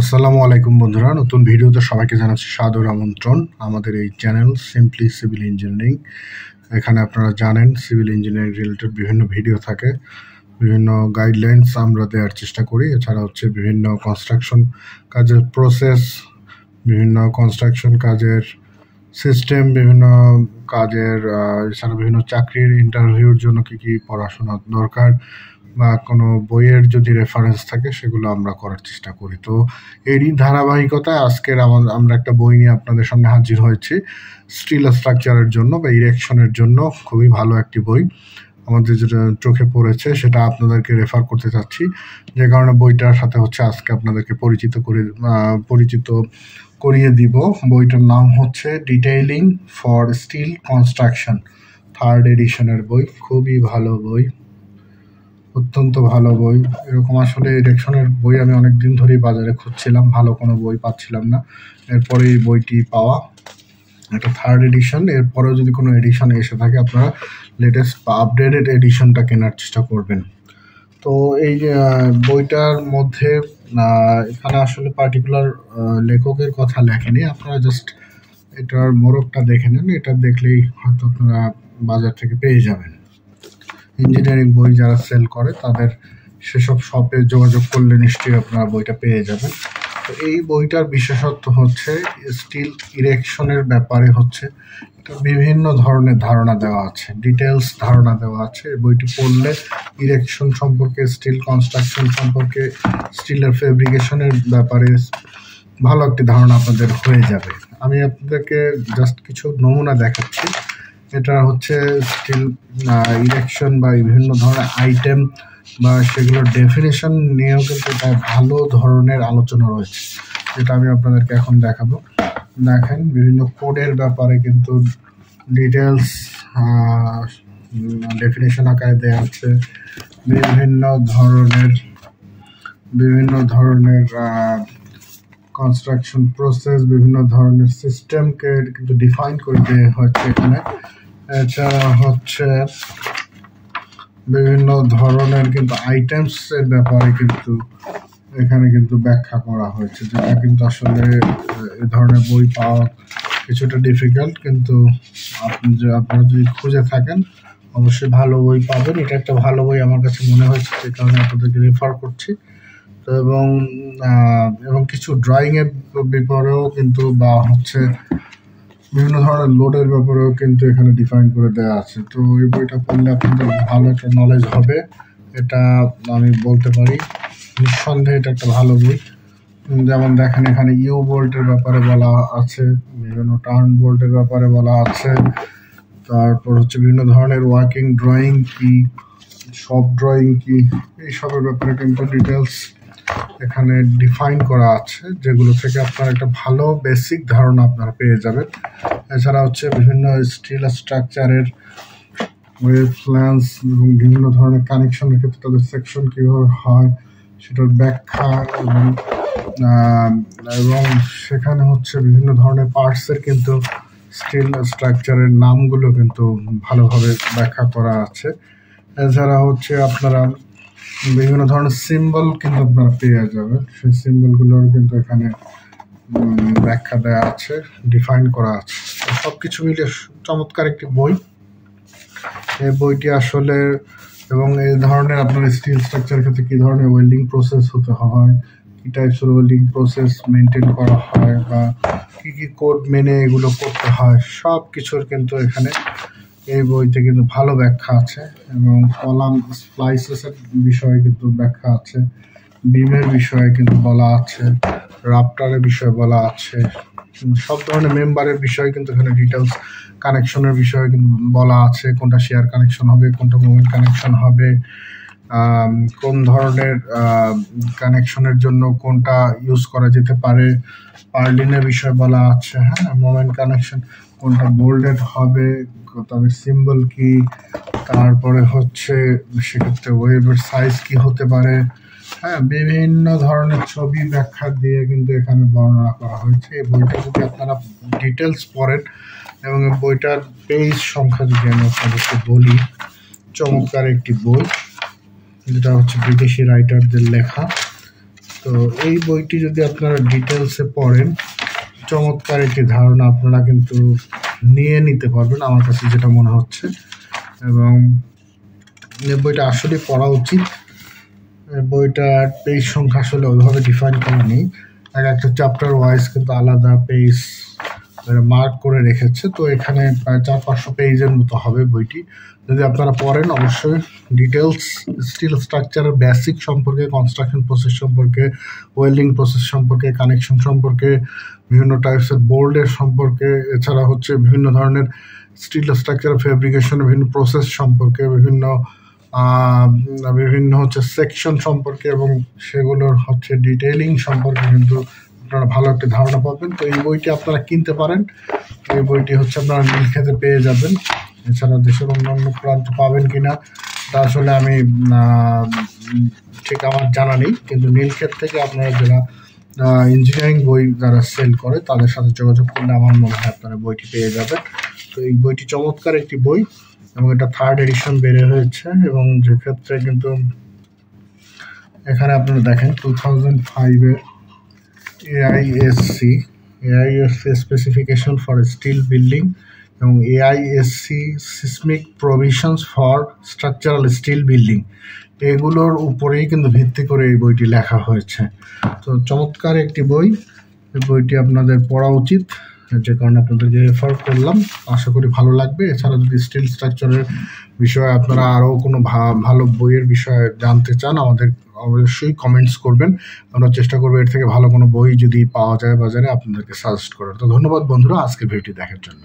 আসসালামু আলাইকুম বন্ধুরা, নতুন ভিডিওতে সবাইকে জানাচ্ছি সাদর আমন্ত্রণ। আমাদের এই চ্যানেল সিম্পলি সিভিল ইঞ্জিনিয়ারিং, এখানে আপনারা জানেন সিভিল ইঞ্জিনিয়ারিং রিলেটেড বিভিন্ন ভিডিও থাকে, বিভিন্ন গাইডলাইন্স আমরা দেওয়ার চেষ্টা করি। এছাড়া হচ্ছে বিভিন্ন কনস্ট্রাকশন কাজের প্রসেস, বিভিন্ন কনস্ট্রাকশন কাজের সিস্টেম, বিভিন্ন কাজের এছাড়া বিভিন্ন চাকরির ইন্টারভিউর জন্য কী কী পড়াশোনা দরকার বা কোনো বইয়ের যদি রেফারেন্স থাকে সেগুলো আমরা করার চেষ্টা করি। তো এরই ধারাবাহিকতায় আজকের আমরা একটা বই নিয়ে আপনাদের সামনে হাজির হয়েছি। স্টিল স্ট্রাকচারের জন্য বা ইরেকশনের জন্য খুবই ভালো একটি বই আমাদের যেটা চোখে পড়েছে সেটা আপনাদেরকে রেফার করতে চাচ্ছি, যে কারণে বইটার সাথে হচ্ছে আজকে আপনাদেরকে পরিচিত করিয়ে দিব। বইটার নাম হচ্ছে detailing for steel construction, 3rd এডিশনের বই। খুবই ভালো বই, অত্যন্ত ভালো বই। এরকম আসলে ইরেকশনের বই আমি অনেক দিন ধরেই বাজারে খুঁজছিলাম, ভালো কোনো বই পাচ্ছিলাম না। এরপরে এই বইটি পাওয়া, এটা 3rd এডিশন। এরপরেও যদি কোনো এডিশন এসে থাকে আপনারা লেটেস্ট বা আপডেটেড এডিশনটা কেনার চেষ্টা করবেন। তো এই বইটার মধ্যে এখানে আসলে পার্টিকুলার লেখকের কথা লেখেনি, আপনারা জাস্ট এটার মোড়কটা দেখে নেন। এটা দেখলেই হয়তো আপনারা বাজার থেকে পেয়ে যাবেন। ইঞ্জিনিয়ারিং বই যারা সেল করে তাদের সেসব শপে যোগাযোগ করলে নিশ্চয়ই আপনারা বইটা পেয়ে যাবেন। তো এই বইটার বিশেষত্ব হচ্ছে স্টিল ইরেকশনের ব্যাপারে হচ্ছে বিভিন্ন ধরনের ধারণা দেওয়া আছে, ডিটেলস ধারণা দেওয়া আছে। বইটি পড়লে ইরেকশন সম্পর্কে, স্টিল কনস্ট্রাকশন সম্পর্কে, স্টিলের ফেব্রিকেশনের ব্যাপারে ভালো একটি ধারণা আপনাদের হয়ে যাবে। আমি আপনাদেরকে জাস্ট কিছু নমুনা দেখাচ্ছি। এটা হচ্ছে স্টিল ইরেকশন বা বিভিন্ন ধরনের আইটেম বা সেগুলোর ডেফিনেশন নিয়েও কিন্তু এটা ভালো ধরনের আলোচনা রয়েছে, যেটা আমি আপনাদেরকে এখন দেখাবো। দেখেন, বিভিন্ন কোডের ব্যাপারে কিন্তু ডিটেলস ডেফিনেশন আকারে দেওয়া আছে। বিভিন্ন ধরনের কনস্ট্রাকশন প্রসেস, বিভিন্ন ধরনের সিস্টেমকে কিন্তু ডিফাইন করে দেওয়া হচ্ছে এখানে। এছাড়া হচ্ছে বিভিন্ন ধরনের কিন্তু আইটেমস এর ব্যাপারে কিন্তু এখানে কিন্তু ব্যাখ্যা করা হয়েছে, যেটা কিন্তু আসলে এই ধরনের বই পাওয়া কিছুটা ডিফিকাল্ট, কিন্তু আপনারা যদি খুঁজে থাকেন অবশ্যই ভালো বই পাবেন। এটা একটা ভালো বই আমার কাছে মনে হয়েছে, যে কারণে আপনাদেরকে রেফার করছি। তো এবং কিছু ড্রয়িং এর ব্যাপারেও কিন্তু বা হচ্ছে বিভিন্ন ধরনের লোডের ব্যাপারেও কিন্তু এখানে ডিফাইন করে দেওয়া আছে। তো এই বইটা পড়লে আপনাদের ভালো একটা নলেজ হবে, এটা আমি বলতে পারি। নিঃসন্দেহে এটা একটা ভালো বই। যেমন দেখেন, এখানে ইউ বোল্টের ব্যাপারে বলা আছে, বিভিন্ন টার্ন বোল্টের ব্যাপারে বলা আছে, তারপর হচ্ছে বিভিন্ন ধরনের ওয়ার্কিং ড্রয়িং কি, শপ ড্রয়িং কি, এইসবের ব্যাপারে কিন্তু ডিটেলস এখানে ডিফাইন করা আছে, যেগুলো থেকে আপনার একটা ভালো বেসিক ধারণা আপনারা পেয়ে যাবেন। এছাড়া হচ্ছে বিভিন্ন স্টিল স্ট্রাকচারের ওয়েভ প্ল্যান্স এবং বিভিন্ন ধরনের কানেকশনের ক্ষেত্রে তাদের সেকশন কীভাবে হয় সেটার ব্যাখ্যা, এবং সেখানে হচ্ছে বিভিন্ন ধরনের পার্টসের কিন্তু স্টিল স্ট্রাকচারের নামগুলো কিন্তু ভালোভাবে ব্যাখ্যা করা আছে। এছাড়া হচ্ছে আপনারা বিভিন্ন ধরনের সিম্বল কিন্তু আপনারা পেয়ে যাবেন, সেই সিম্বলগুলোর কিন্তু এখানে ব্যাখ্যা দেওয়া আছে, ডিফাইন করা আছে। সব কিছু মিলে চমৎকার একটি বই এই বইটি আসলে। এবং এই ধরনের আপনার স্টিল স্ট্রাকচারের ক্ষেত্রে কী ধরনের ওয়েল্ডিং প্রসেস হতে হয়, কী টাইপসের ওয়েল্ডিং প্রসেস মেনটেন করা হয়, বা কী কী কোড মেনে এগুলো করতে হয়, সব কিছুর কিন্তু এখানে এই বইতে কিন্তু ভালো ব্যাখ্যা আছে। এবং কলাম স্প্লাইসেসের বিষয়ে কিন্তু ব্যাখ্যা আছে, বিমের বিষয়ে কিন্তু বলা আছে, রাপ্টারের বিষয়ে বলা আছে, সব ধরনের মেম্বারের বিষয়ে কিন্তু এখানে ডিটেলস, কানেকশনের বিষয়ে কিন্তু বলা আছে, কোনটা শেয়ার কানেকশন হবে, কোনটা মোমেন্ট কানেকশন হবে, কোন ধরনের কানেকশনের জন্য কোনটা ইউজ করা যেতে পারে, পার্লিনের বিষয়ে বলা আছে। হ্যাঁ, মোমেন্ট কানেকশন কোনটা বোল্ডেড হবে, তাদের সিম্বল কি, তারপরে হচ্ছে সেক্ষেত্রে ওয়েভের সাইজ কি হতে পারে। হ্যাঁ, বিভিন্ন ধরনের ছবি ব্যাখ্যা দিয়ে কিন্তু এখানে বর্ণনা করা হয়েছে। এই বইটা যদি আপনারা ডিটেলস পড়েন এবং বইটার পেজ সংখ্যা যদি আমি আপনাদেরকে বলি, চমৎকার একটি বই, যেটা হচ্ছে বিদেশি রাইটারদের লেখা। তো এই বইটি যদি আপনারা ডিটেলসে পড়েন, চমৎকার একটি ধারণা আপনারা কিন্তু নিয়ে নিতে পারবেন আমার কাছে যেটা মনে হচ্ছে। এবং এই বইটা আসলে পড়া উচিত। বইটার পেজ সংখ্যা আসলে ওইভাবে ডিফাইন করা নেই, এক একটা চ্যাপ্টার ওয়াইজ কিন্তু আলাদা পেজ মার্ক করে রেখেছে। তো এখানে প্রায় 400-500 পেজের মতো হবে বইটি। যদি আপনারা পড়েন অবশ্যই ডিটেলস স্টিল স্ট্রাকচারের বেসিক সম্পর্কে, কনস্ট্রাকশন প্রসেস সম্পর্কে, ওয়েল্ডিং প্রসেস সম্পর্কে, কানেকশন সম্পর্কে, বিভিন্ন টাইপসের বোল্ডের সম্পর্কে, এছাড়া হচ্ছে বিভিন্ন ধরনের স্টিল স্ট্রাকচার ফেব্রিকেশনের বিভিন্ন প্রসেস সম্পর্কে, বিভিন্ন হচ্ছে সেকশন সম্পর্কে এবং সেগুলোর হচ্ছে ডিটেইলিং সম্পর্কে কিন্তু আপনারা ভালো একটা ধারণা পাবেন। তো এই বইটি আপনারা কিনতে পারেন। এই বইটি হচ্ছে আপনারা নীলক্ষেতে পেয়ে যাবেন। এছাড়া দেশের অন্যান্য প্রান্ত পাবেন কিনা তা আসলে আমি ঠিক আমার জানা নেই, কিন্তু নীলক্ষেত থেকে আপনারা যারা ইঞ্জিনিয়ারিং বই যারা সেল করে তাদের সাথে যোগাযোগ করলে আমার মনে হয় আপনারা বইটি পেয়ে যাবেন। তো এই বইটি চমৎকার একটি বই এবং এটা 3rd এডিশন বের হয়েছে। এবং যে ক্ষেত্রে কিন্তু এখানে আপনারা দেখেন 2005-এর AISC specification for steel building এবং AISC seismic provisions for structural steel building, এগুলোর উপরেই কিন্তু ভিত্তি করে এই বইটি লেখা হয়েছে। তো চমৎকার একটি বই, এই বইটি আপনাদের পড়া উচিত, যে কারণে আপনাদেরকে রেফার করলাম। আশা করি ভালো লাগবে। এছাড়া যদি স্টিল স্ট্রাকচারের বিষয়ে আপনারা আরও কোনো ভালো বইয়ের বিষয়ে জানতে চান আমাদের অবশ্যই কমেন্টস করবেন। আমরা চেষ্টা করবো এর থেকে ভালো কোনো বই যদি পাওয়া যায় বাজারে আপনাদেরকে সাজেস্ট করার। তো ধন্যবাদ বন্ধুরা আজকে ভিডিওটি দেখার জন্য।